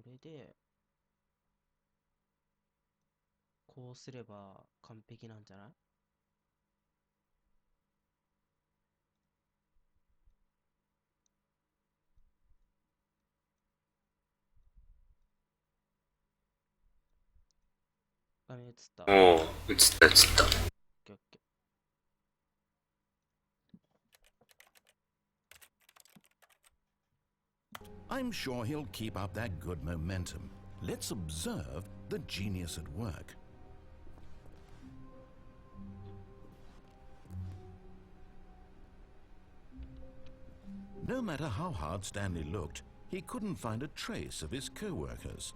れで、こうすれば完璧なんじゃない？画面映った。オッおお、映った映った。ケーオッケ I'm sure he'll keep up that good momentum. Let's observe the genius at work. No matter how hard Stanley looked, he couldn't find a trace of his co-workers.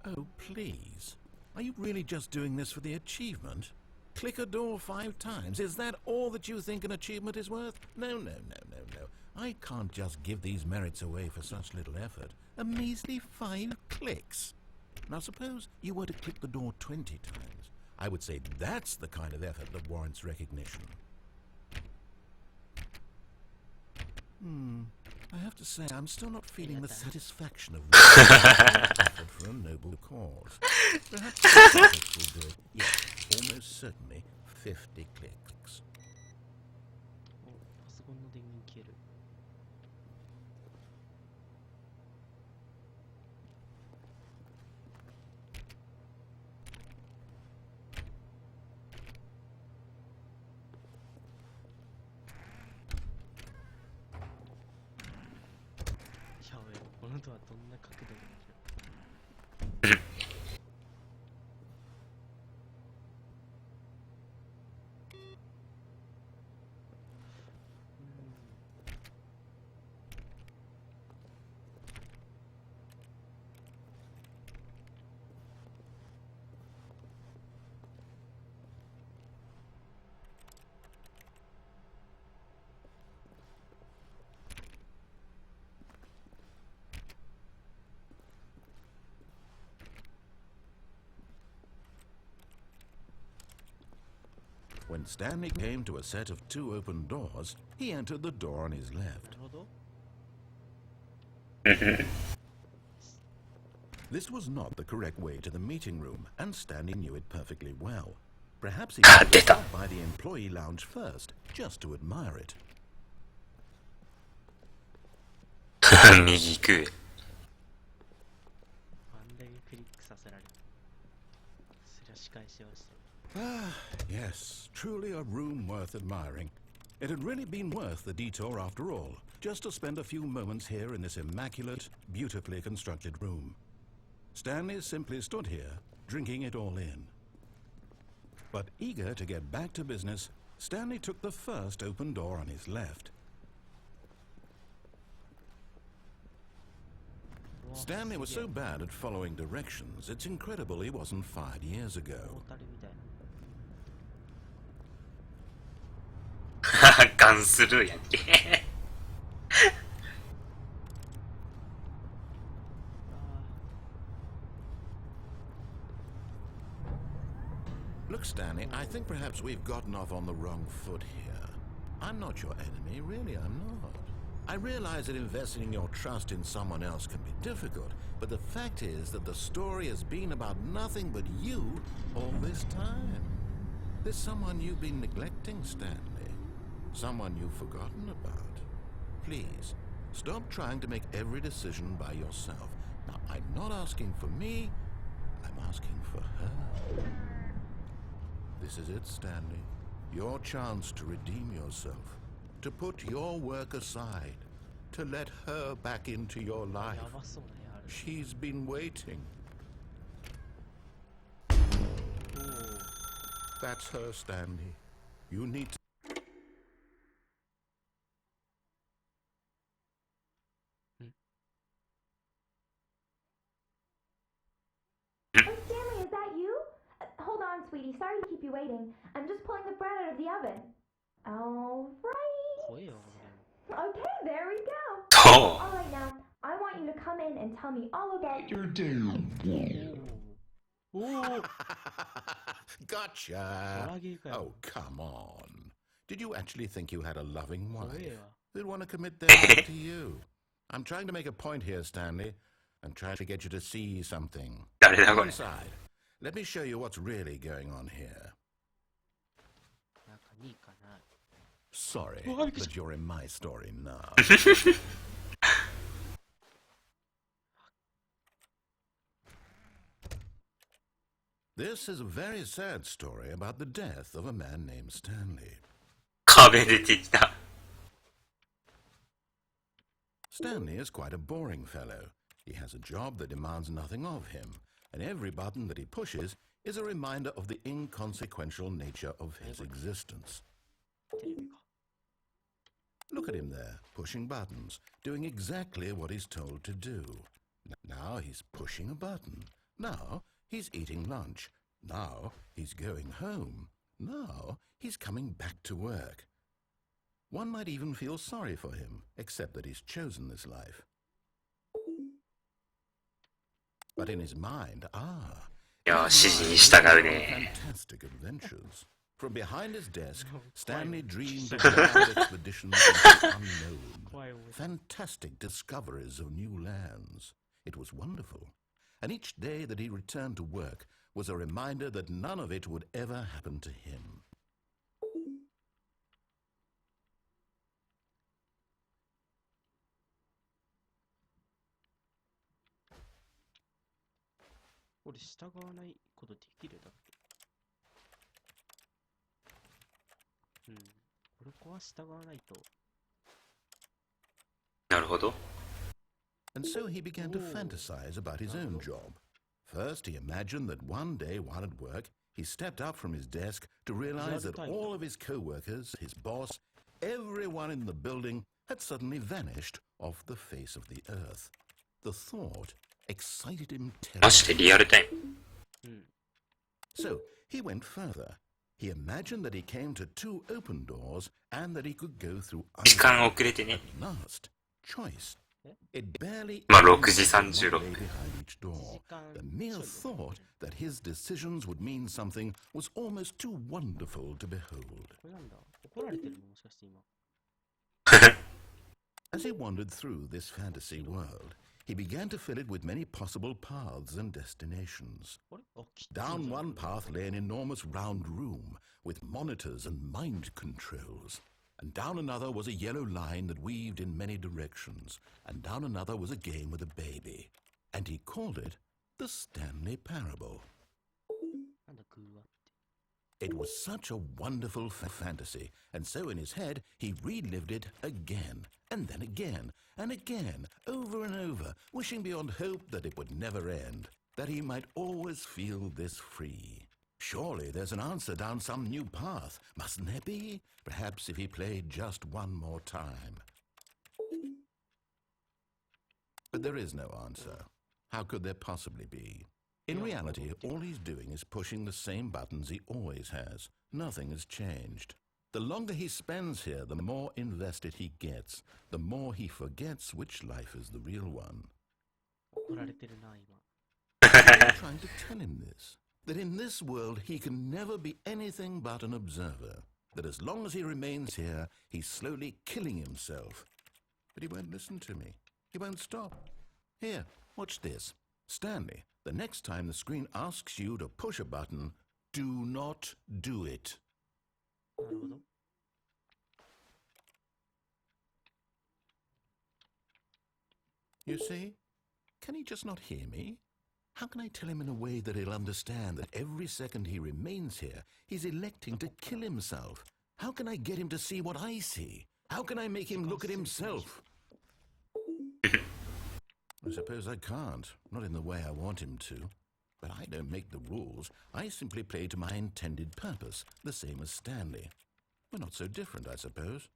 Oh, please. Are you really just doing this for the achievement? Click a door 5 times. Is that all that you think an achievement is worth? No. I can't just give these merits away for such little effort. A measly 5 clicks. Now suppose you were to click the door 20 times. I would say that's the kind of effort that warrants recognition. I have to say, I'm still not feeling the satisfaction of effort for a noble cause. Perhaps 50 clicks will do it. Yes, almost certainly 50 clicks. ー。お、パソコンの電源消える。やべえ、このドアどんな角度で見る？When Stanley came to a set of 2 open doors, he entered the door on his な left. るほど。This was not the correct way to the meeting room, and Stanley knew it perfectly well. Perhaps he should Data. stop by the employee lounge first, just to admire it. 右行く。あんだけクリックさせられる。そりゃ仕返しをしてる。Ah, yes, truly a room worth admiring. It had really been worth the detour after all, just to spend a few moments here in this immaculate, beautifully constructed room. Stanley simply stood here, drinking it all in. But eager to get back to business, Stanley took the first open door on his left. Stanley was so bad at following directions, it's incredible he wasn't fired years ago. 大谷みたいな。ガンスルーやんけ。Look, Stanley, I think perhaps we've gotten off on the wrong foot here. I'm not your enemy, really, I'm not. I realize that investing your trust in someone else can be difficult, but the fact is that the story has been about nothing but you all this time. There's someone you've been neglecting, Stanley. Someone you've forgotten about. Please, stop trying to make every decision by yourself. Now, I'm not asking for me, I'm asking for her. This is it, Stanley. Your chance to redeem yourself. To put your work aside. To let her back into your life. やばそうなやる。She's been waiting. おお。 That's her, Stanley. You need to... Oh, Stanley, is that you? Hold on, sweetie. Sorry to keep you waiting. I'm just pulling the bread out of the oven. All right. 怖えよ、Okay, there we go. そう。 All right, now, I want you to come in and tell me all about your day. おお。 Gotcha. ホラゲーかよ。 Oh, come on. Did you actually think you had a loving 怖え wife わ。 who'd want to commit their life to you? I'm trying to make a point here, Stanley. and try to get you to see something. 誰だ Come これ。 inside. Let me show you what's really going on here. なんか2かな。 Sorry, Oh, I- but you're in my story now. This is a very sad story about the death of a man named Stanley. 壁出てきた。 Stanley is quite a boring fellow. He has a job that demands nothing of him, and every button that he pushes is a reminder of the inconsequential nature of his existence. テレビか。 Look at him there, pushing buttons, doing exactly what he's told to do. Now he's pushing a button. Now he's eating lunch. Now he's going home. Now he's coming back to work. One might even feel sorry for him, except that he's chosen this life. But in his mind, いや、指示に従うね。 fantastic adventures. From behind his desk, Stanley dreamed of wild expeditions into the unknown, 怖い思い。 fantastic discoveries of new lands. It was wonderful. And each day that he returned to work was a reminder that none of it would ever happen to him. これ従わないことできるだっけ。うん。これは従わないと。なるほど。 And so he began to fantasize about his own job. First, he imagined that one day while at work, he stepped up from his desk to realize that all of his co-workers, his boss, everyone in the building had suddenly vanished off the face of the earth. The thought excited him マジで terribly. リアルタイム。 So he went further. He imagined that he came to two open doors and that he could go through 時 either. 間遅れてね。 At last, choice. It barely まあ even 6時 mattered 36 what lay behind each door. 時間 The mere ちょい thought that his decisions would mean something was almost too wonderful to behold. これなんだ。怒られてるのもしかして今。 As he wandered through this fantasy world, he began to fill it with many possible paths and destinations. あれあ、キッチンじゃ Down ん one path lay an enormous round room with monitors and mind controls. And down another was a yellow line that weaved in many directions. And down another was a game with a baby. And he called it the Stanley Parable. なんだ、グーワって。 It was such a wonderful fantasy, and so in his head he relived it again, and then again, and again, over and over, wishing beyond hope that it would never end, that he might always feel this free. Surely there's an answer down some new path, mustn't there be? Perhaps if he played just one more time. But there is no answer. How could there possibly be? In reality, all he's doing is pushing the same buttons he always has. Nothing has changed. The longer he spends here, the more invested he gets, the more he forgets which life is the real one. 怒られてるな、今。 I'm trying to tell him this, that in this world he can never be anything but an observer, that as long as he remains here, he's slowly killing himself. But he won't listen to me. He won't stop. Here, watch this. Stanley, the next time the screen asks you to push a button, do not do it. なるほど。 You see? Can he just not hear me? How can I tell him in a way that he'll understand that every second he remains here, he's electing to kill himself? How can I get him to see what I see? How can I make him look at himself? I suppose I can't, not in the way I want him to. But I don't make the rules. I simply play to my intended purpose, the same as Stanley. We're not so different, I suppose.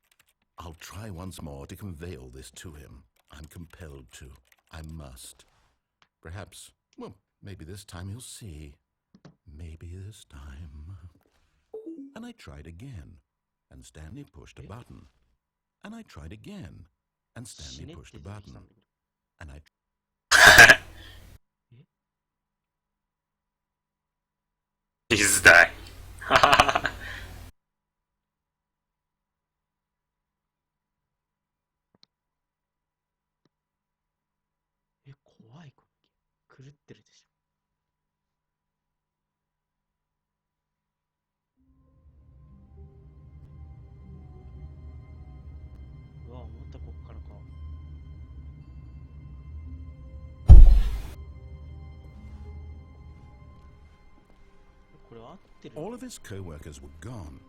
I'll try once more to convey all this to him. I'm compelled to. I must. Perhaps, well, maybe this time he'll see. Maybe this time. And I tried again, and Stanley pushed a button. And I tried again, and 死 Stanley ねって pushed a 出てきた button. んだけど。 And I 水だい。え、怖い、こ狂ってるでしょ。うわ、またこっからか。これ合ってる？ All of his co-workers were gone.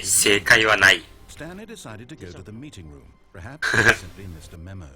正解はない。 Stanley decided to go to the meeting room. Perhaps he simply missed a memo.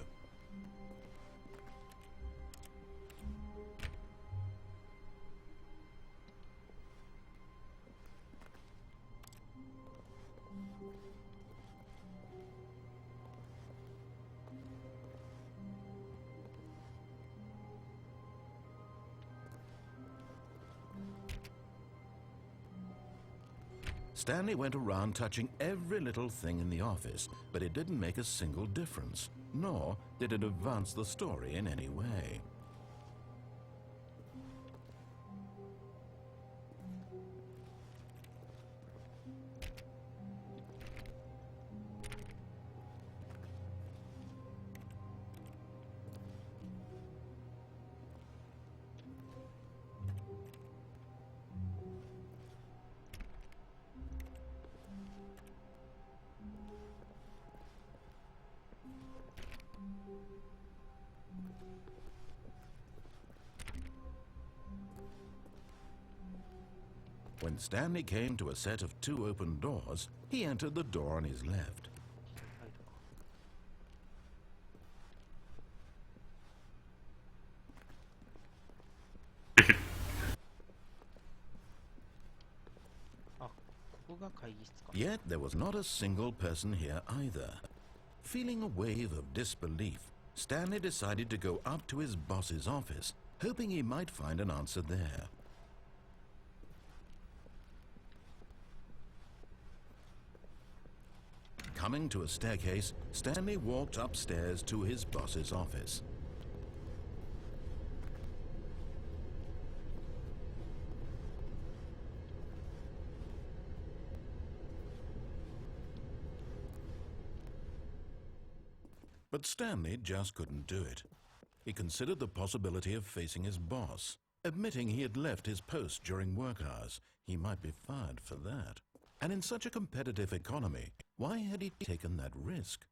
Stanley went around touching every little thing in the office, but it didn't make a single difference, nor did it advance the story in any way. When Stanley came to a set of 2 open doors, he entered the door on his left. あ、ここが会議室か。 Yet there was not a single person here either. Feeling a wave of disbelief, Stanley decided to go up to his boss's office, hoping he might find an answer there. Coming to a staircase, Stanley walked upstairs to his boss's office. But Stanley just couldn't do it. He considered the possibility of facing his boss. Admitting he had left his post during work hours, he might be fired for that. And in such a competitive economy, why had he taken that risk?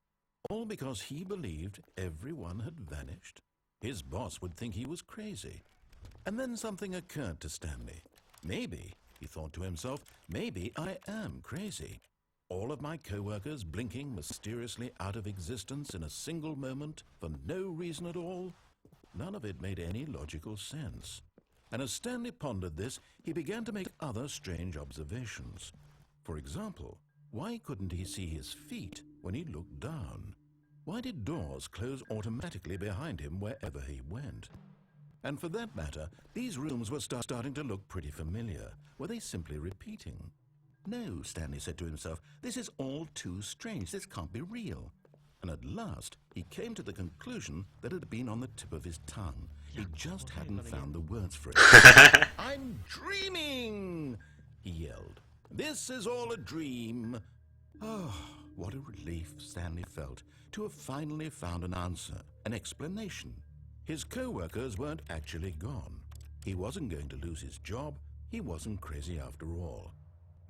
All because he believed everyone had vanished? His boss would think he was crazy. And then something occurred to Stanley. Maybe, he thought to himself, maybe I am crazy. All of my co-workers blinking mysteriously out of existence in a single moment for no reason at all? None of it made any logical sense. And as Stanley pondered this, he began to make other strange observations. For example, why couldn't he see his feet when he looked down? Why did doors close automatically behind him wherever he went? And for that matter, these rooms were starting to look pretty familiar. Were they simply repeating? No, Stanley said to himself, this is all too strange. This can't be real. And at last, he came to the conclusion that it had been on the tip of his tongue. He just hadn't found the words for it. I'm dreaming, he yelled. This is all a dream. Oh, what a relief Stanley felt to have finally found an answer, an explanation. His co-workers weren't actually gone. He wasn't going to lose his job. He wasn't crazy after all.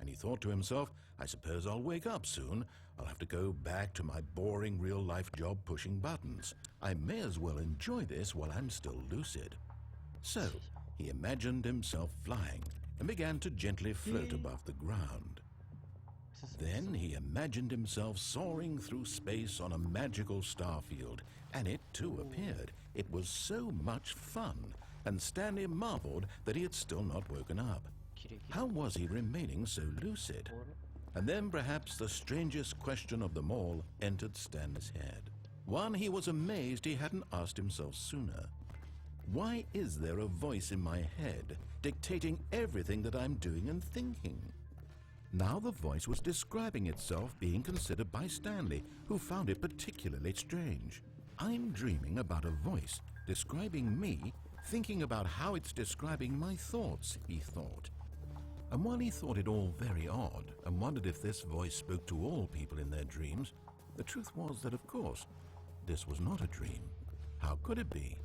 And he thought to himself, I suppose I'll wake up soon. I'll have to go back to my boring real-life job pushing buttons. I may as well enjoy this while I'm still lucid. So, he imagined himself flying and began to gently float above the ground. Then he imagined himself soaring through space on a magical starfield, and it too appeared. It was so much fun, and Stanley marveled that he had still not woken up. How was he remaining so lucid? And then perhaps the strangest question of them all entered Stanley's head. One he was amazed he hadn't asked himself sooner. Why is there a voice in my head dictating everything that I'm doing and thinking? Now the voice was describing itself being considered by Stanley, who found it particularly strange. I'm dreaming about a voice describing me, thinking about how it's describing my thoughts, he thought. And while he thought it all very odd and wondered if this voice spoke to all people in their dreams, the truth was that, of course, this was not a dream. How could it be?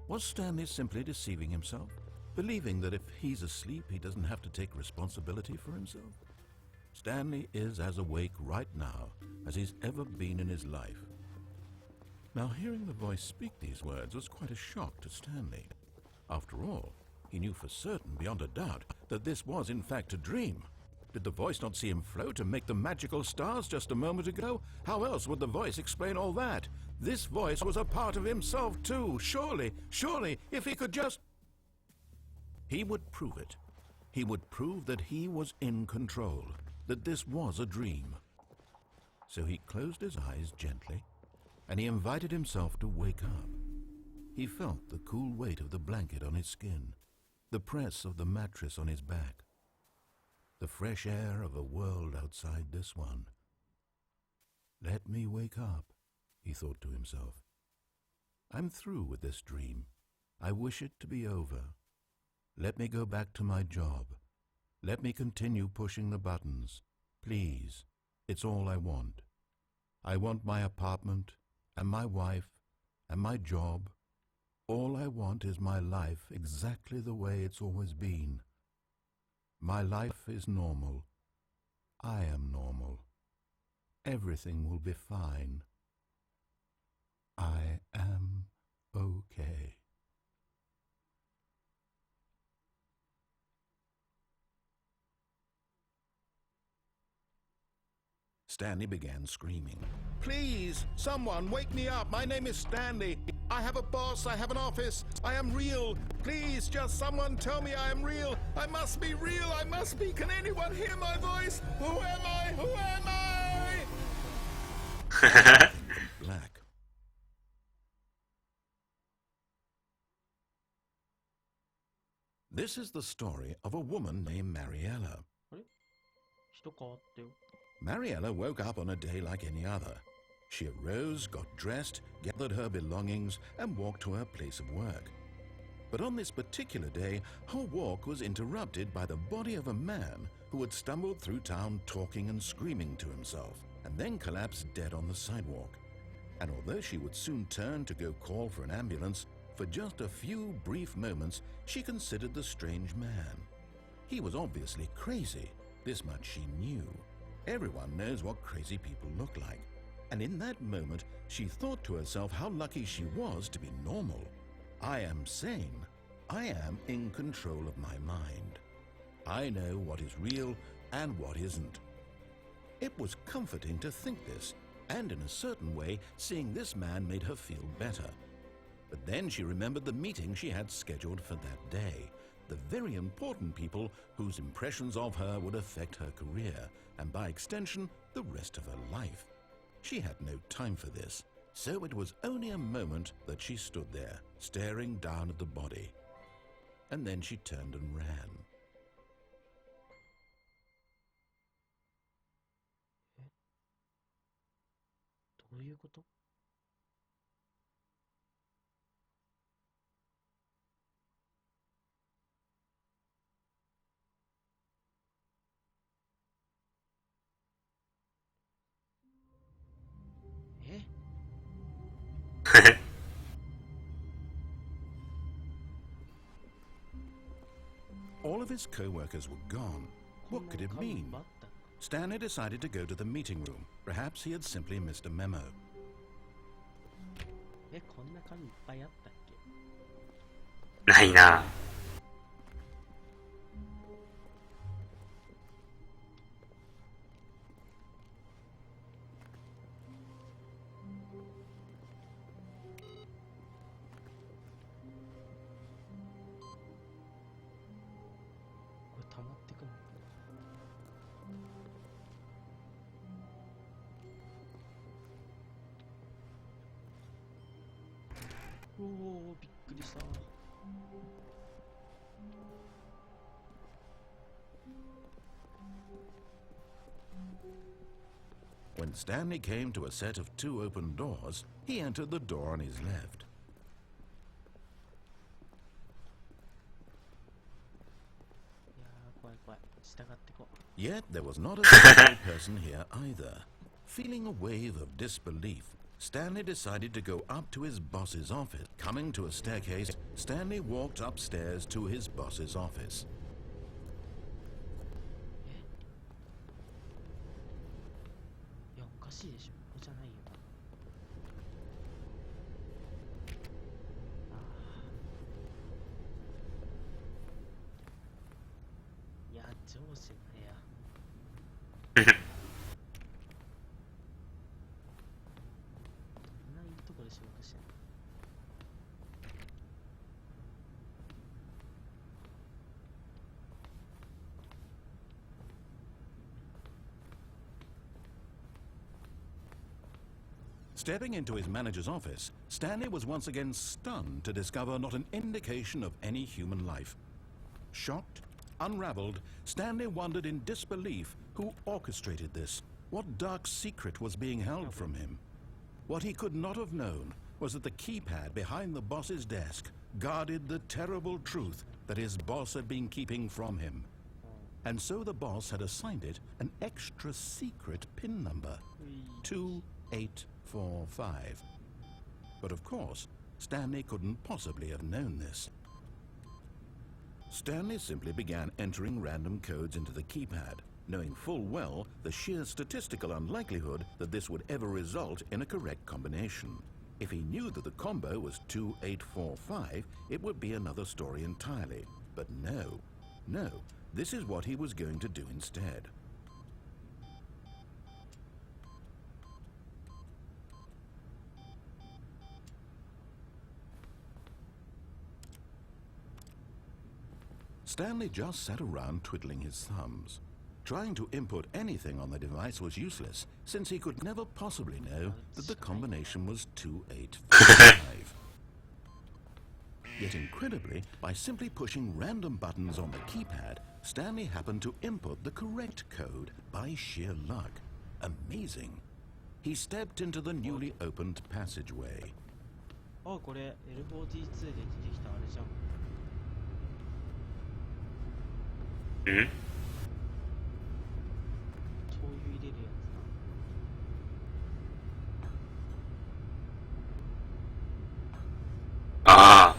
Was Stanley simply deceiving himself, believing that if he's asleep he doesn't have to take responsibility for himself? Stanley is as awake right now as he's ever been in his life. Now, hearing the voice speak these words was quite a shock to Stanley. After all, he knew for certain, beyond a doubt, that this was in fact a dream. Did the voice not see him float and make the magical stars just a moment ago? How else would the voice explain all that? This voice was a part of himself too. Surely, if he could just... He would prove it. He would prove that he was in control, that this was a dream. So he closed his eyes gently, and he invited himself to wake up. He felt the cool weight of the blanket on his skin, the press of the mattress on his back, the fresh air of a world outside this one. Let me wake up, he thought to himself. I'm through with this dream. I wish it to be over. Let me go back to my job. Let me continue pushing the buttons. Please, it's all I want. I want my apartment, and my wife, and my job. All I want is my life exactly the way it's always been. My life is normal. I am normal. Everything will be fine. I am okay. Stanley began screaming. Please, someone, wake me up. My name is Stanley. I have a boss. I have an office. I am real. Please, just someone tell me I am real. I must be real. I must be. Can anyone hear my voice? Who am I? Who am I? Black. This is the story of a woman named Mariella. あれ人変わったよ。 Mariella woke up on a day like any other. She arose, got dressed, gathered her belongings, and walked to her place of work. But on this particular day, her walk was interrupted by the body of a man who had stumbled through town talking and screaming to himself, and then collapsed dead on the sidewalk. And although she would soon turn to go call for an ambulance, for just a few brief moments she considered the strange man. He was obviously crazy, this much she knew. Everyone knows what crazy people look like. And in that moment, she thought to herself how lucky she was to be normal. I am sane. I am in control of my mind. I know what is real and what isn't. It was comforting to think this, and in a certain way, seeing this man made her feel better. But then she remembered the meeting she had scheduled for that day, the very important people whose impressions of her would affect her career, and by extension, the rest of her life. She had no time for this, so it was only a moment that she stood there, staring down at the body. And then she turned and ran. どういうこと？え？ All of his co-workers were gone. What could it mean? Stanley decided to go to the meeting room. Perhaps he had simply missed a memo. え、こんな紙いっぱいあったっけ？ないな。 これ溜まってくの？おお、びっくりした。When Stanley came to a set of 2 open doors, he entered the door on his left. いやー、怖い怖い。従ってこう。 Yet there was not a single person here either. Feeling a wave of disbelief, Stanley decided to go up to his boss's office. Coming to a staircase, Stanley walked upstairs to his boss's office. いや、おかしいでしょ。ここじゃないよな。いや、上司の部屋。こんないいとこで仕事してんの。Stepping into his manager's office, Stanley was once again stunned to discover not an indication of any human life. Shocked, unraveled, Stanley wondered in disbelief who orchestrated this. What dark secret was being held from him? What he could not have known was that the keypad behind the boss's desk guarded the terrible truth that his boss had been keeping from him. And so the boss had assigned it an extra secret PIN number, 2845. But of course, Stanley couldn't possibly have known this. Stanley simply began entering random codes into the keypad, knowing full well the sheer statistical unlikelihood that this would ever result in a correct combination. If he knew that the combo was 2845, it would be another story entirely. But no, this is what he was going to do instead. Stanley just sat around twiddling his thumbs. Trying to input anything on the device was useless, since he could never possibly know that the combination was 2845. Yet incredibly, by simply pushing random buttons on the keypad, Stanley happened to input the correct code by sheer luck. Amazing. He stepped into the newly opened passageway. あ、これ L42 で出てきたあれじゃん。ん？灯油入れるやつな。ああ。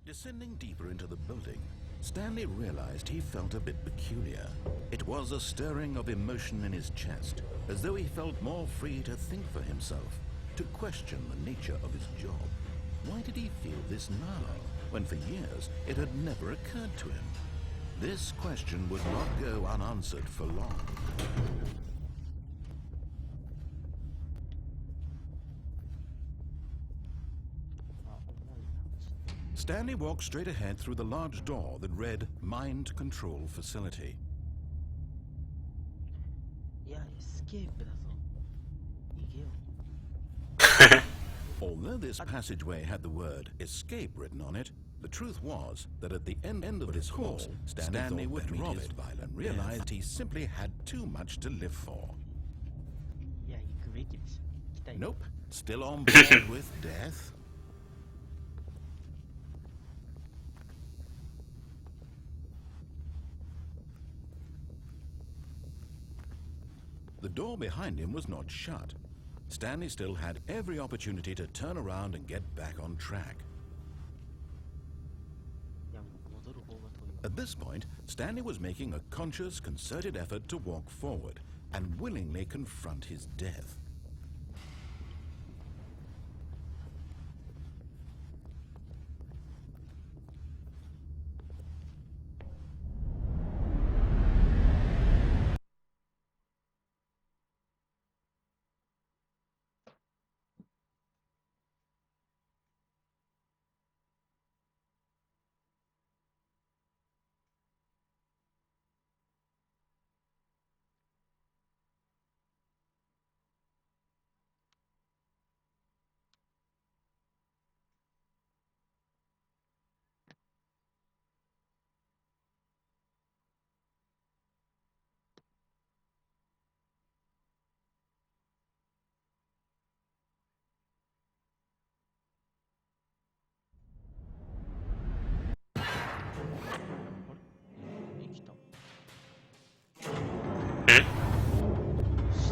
Descending deeper into the building, Stanley realized he felt a bit peculiar. It was a stirring of emotion in his chest, as though he felt more free to think for himself, to question the nature of his job. Why did he feel this now, when for years it had never occurred to him? This question would not go unanswered for long. Stanley walked straight ahead through the large door that read Mind Control Facility. いや、エスケープだぞ。逃げよう。 Although this passageway had the word escape written on it, the truth was that at the end of this course, Stanley would meet his violent realized he simply had too much to live for. いや、行くべきでしょ。行きたい。 Nope, still on board with death. The door behind him was not shut. Stanley still had every opportunity to turn around and get back on track. いや、もう戻る方が遠いわ。 At this point, Stanley was making a conscious, concerted effort to walk forward and willingly confront his death.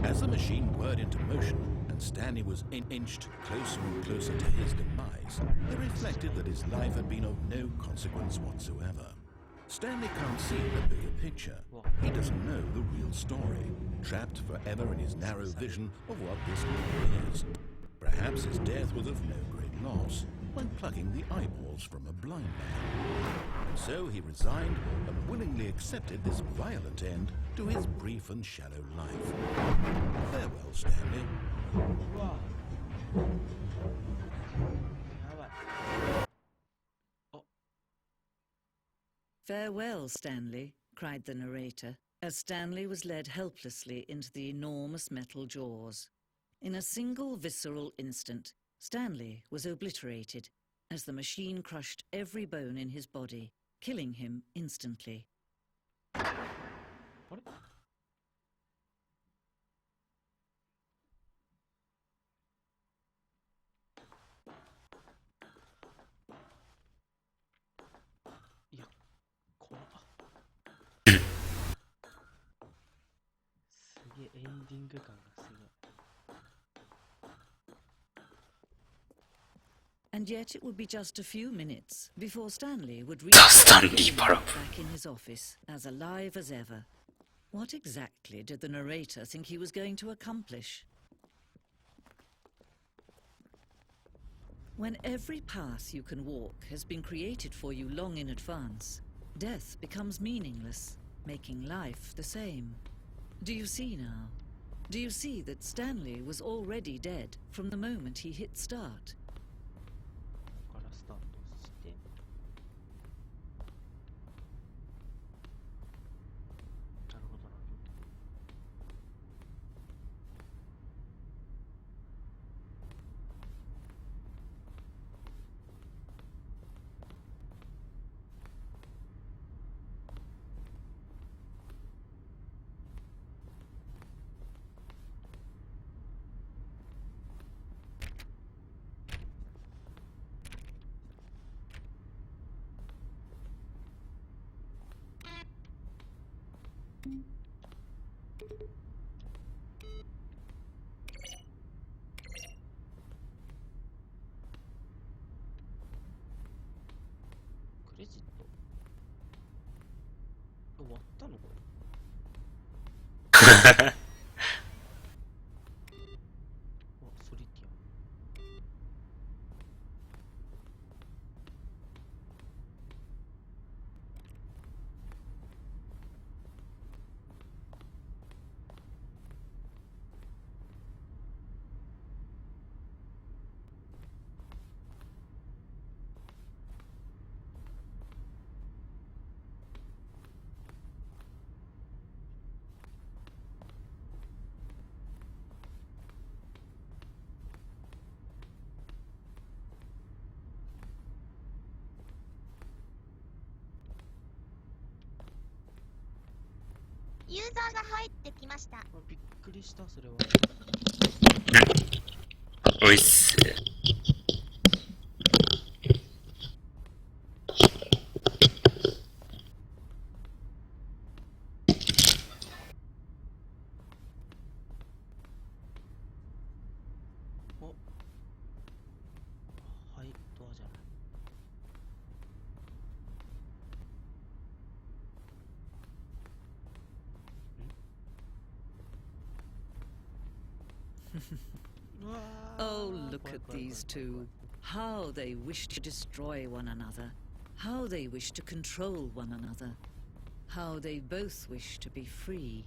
As the machine whirred into motion and Stanley was inched closer and closer to his demise, he reflected that his life had been of no consequence whatsoever. Stanley can't see the bigger picture. He doesn't know the real story, trapped forever in his narrow vision of what this life is. Perhaps his death was of no great loss when plucking the eyeballs from a blind man. And so he resigned and willingly accepted this violent end to his brief and shallow life. Farewell, Stanley. うわやばい。 Farewell, Stanley, cried the narrator, as Stanley was led helplessly into the enormous metal jaws. In a single visceral instant, Stanley was obliterated as the machine crushed every bone in his body, killing him instantly. あれいや、怖っ。すげえエンディング感がすごい。 And yet it would be just a few minutes before Stanley would reach Stanley Parable. back in his office, as alive as ever. What exactly did the narrator think he was going to accomplish? When every path you can walk has been created for you long in advance, death becomes meaningless, making life the same. Do you see now? Do you see that Stanley was already dead from the moment he hit start? ここからスタートして。なるほどなるほど。クレジット終わったのこれ。あ、ソリティア。ユーザーが入ってきました。あ、びっくりしたそれは。おいっす。お、はい、ドアじゃない。Oh, look at these two. How they wish to destroy one another. How they wish to control one another. How they both wish to be free.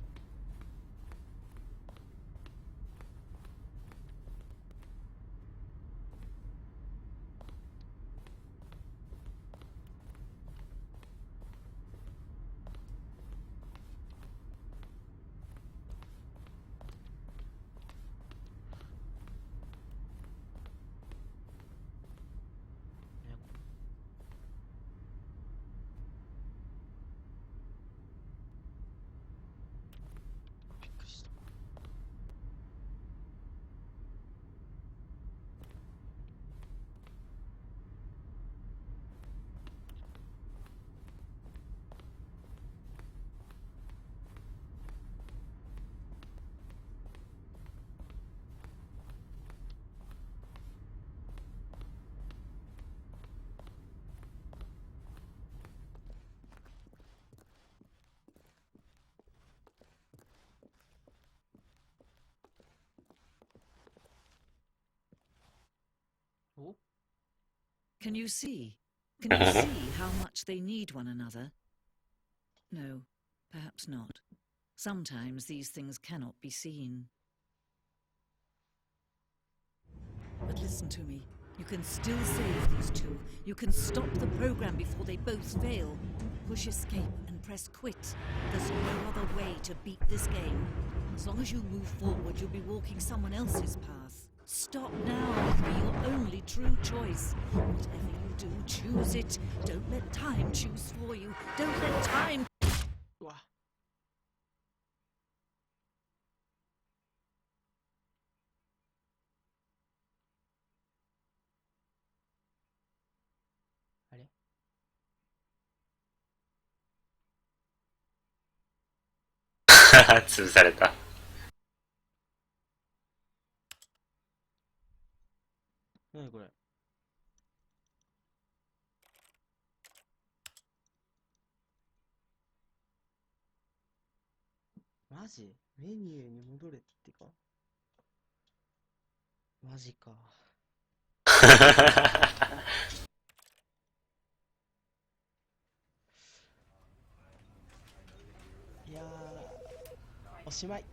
Can you see? Can you see how much they need one another? No, perhaps not. Sometimes these things cannot be seen. But listen to me. You can still save these two. You can stop the program before they both fail. Push escape and press quit. There's no other way to beat this game. As long as you move forward, you'll be walking someone else's path. Stop now. It'll be your only true choice. Whatever you do, choose it. Don't let time choose for you. Don't let time... うわ。あれ潰された。何これ。マジメニューに戻れってか。マジか。いやー、おしまい。